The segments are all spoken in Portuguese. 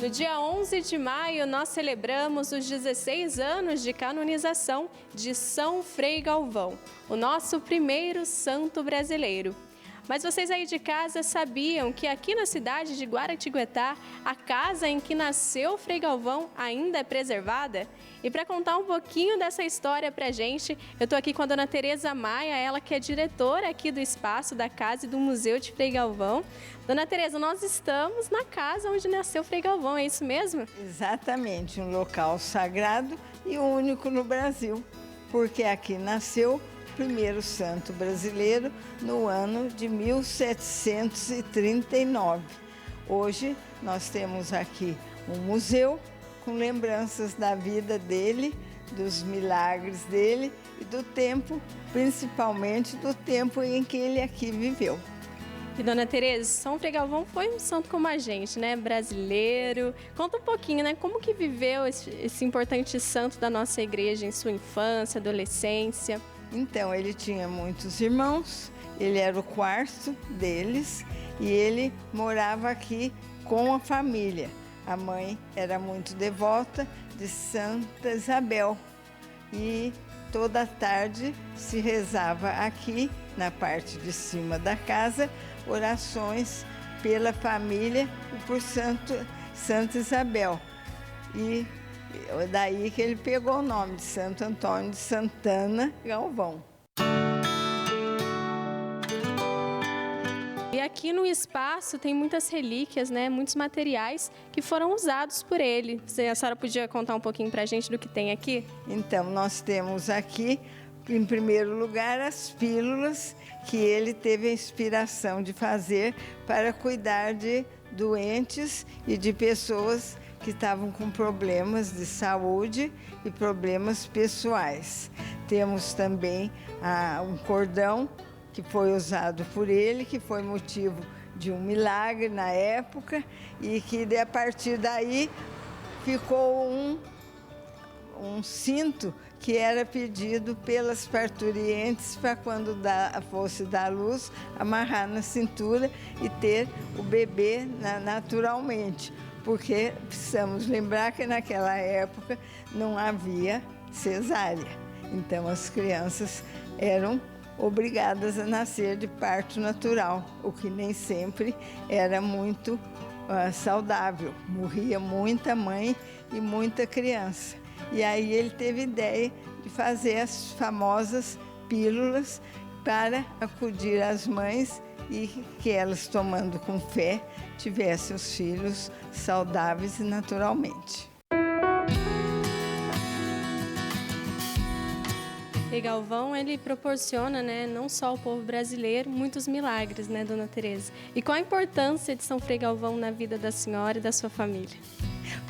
No dia 11 de maio, nós celebramos os 16 anos de canonização de São Frei Galvão, o nosso primeiro santo brasileiro. Mas vocês aí de casa sabiam que aqui na cidade de Guaratinguetá, a casa em que nasceu Frei Galvão ainda é preservada? E para contar um pouquinho dessa história pra gente, eu tô aqui com a dona Tereza Maia, ela que é diretora aqui do espaço da casa e do Museu de Frei Galvão. Dona Tereza, nós estamos na casa onde nasceu Frei Galvão, é isso mesmo? Exatamente, um local sagrado e único no Brasil, porque aqui nasceu primeiro santo brasileiro no ano de 1739. Hoje nós temos aqui um museu com lembranças da vida dele, dos milagres dele e do tempo, principalmente do tempo em que ele aqui viveu. E dona Tereza, São Frei Galvão foi um santo como a gente, né? Brasileiro. Conta um pouquinho, né? Como que viveu esse importante santo da nossa igreja em sua infância, adolescência? Então, ele tinha muitos irmãos, ele era o quarto deles e ele morava aqui com a família. A mãe era muito devota de Santa Isabel e toda tarde se rezava aqui, na parte de cima da casa, orações pela família e por Santa Isabel. E daí que ele pegou o nome de Santo Antônio de Santana Galvão. E aqui no espaço tem muitas relíquias, né? Muitos materiais que foram usados por ele. A senhora podia contar um pouquinho pra gente do que tem aqui? Então, nós temos aqui, em primeiro lugar, as pílulas que ele teve a inspiração de fazer para cuidar de doentes e de pessoas que estavam com problemas de saúde e problemas pessoais. Temos também um cordão que foi usado por ele, que foi motivo de um milagre na época e que a partir daí ficou um cinto que era pedido pelas parturientes para quando fosse dar luz, amarrar na cintura e ter o bebê naturalmente. Porque precisamos lembrar que naquela época não havia cesárea. Então as crianças eram obrigadas a nascer de parto natural, o que nem sempre era muito saudável. Morria muita mãe e muita criança. E aí ele teve ideia de fazer as famosas pílulas para acudir às mães e que elas, tomando com fé, tivessem os filhos saudáveis e naturalmente. Frei Galvão, ele proporciona, né, não só ao povo brasileiro, muitos milagres, né, dona Tereza? E qual a importância de São Frei Galvão na vida da senhora e da sua família?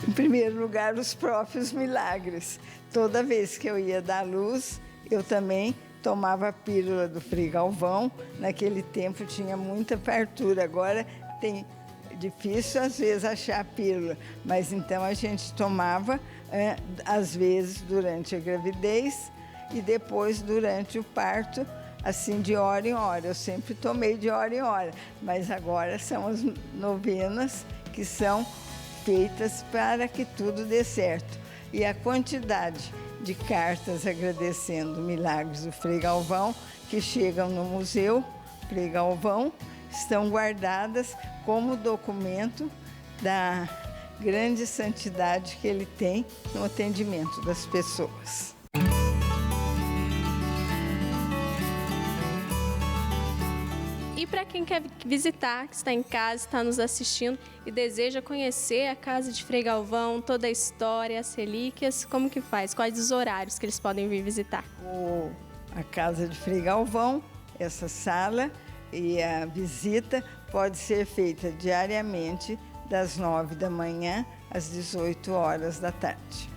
Em primeiro lugar, os próprios milagres. Toda vez que eu ia dar luz, eu também tomava a pílula do Frei Galvão. Naquele tempo tinha muita fartura, agora tem difícil às vezes achar a pílula, mas então a gente tomava às vezes durante a gravidez e depois durante o parto, assim de hora em hora. Eu sempre tomei de hora em hora, mas agora são as novenas que são feitas para que tudo dê certo. E a quantidade de cartas agradecendo milagres do Frei Galvão que chegam no Museu Frei Galvão estão guardadas como documento da grande santidade que ele tem no atendimento das pessoas. E para quem quer visitar, que está em casa, está nos assistindo e deseja conhecer a casa de Frei Galvão, toda a história, as relíquias, como que faz? Quais os horários que eles podem vir visitar? A casa de Frei Galvão, essa sala e a visita pode ser feita diariamente das 9 da manhã às 18 horas da tarde.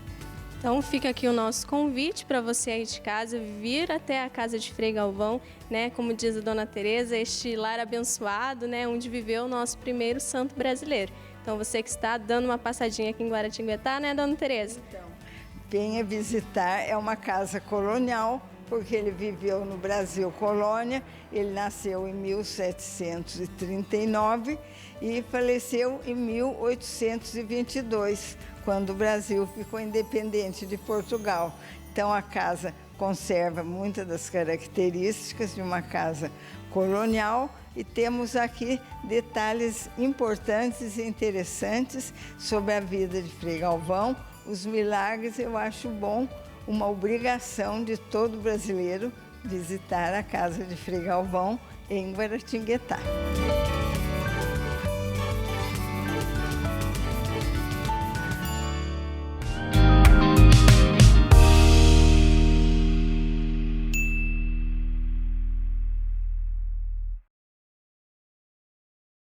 Então fica aqui o nosso convite para você aí de casa vir até a casa de Frei Galvão, né? Como diz a dona Tereza, este lar abençoado, né? Onde viveu o nosso primeiro santo brasileiro. Então você que está dando uma passadinha aqui em Guaratinguetá, né, dona Tereza? Então, venha visitar, é uma casa colonial porque ele viveu no Brasil colônia. Ele nasceu em 1739 e faleceu em 1822, quando o Brasil ficou independente de Portugal. Então a casa conserva muitas das características de uma casa colonial e temos aqui detalhes importantes e interessantes sobre a vida de Frei Galvão. Os milagres, eu acho bom, uma obrigação de todo brasileiro visitar a casa de Frei Galvão em Guaratinguetá.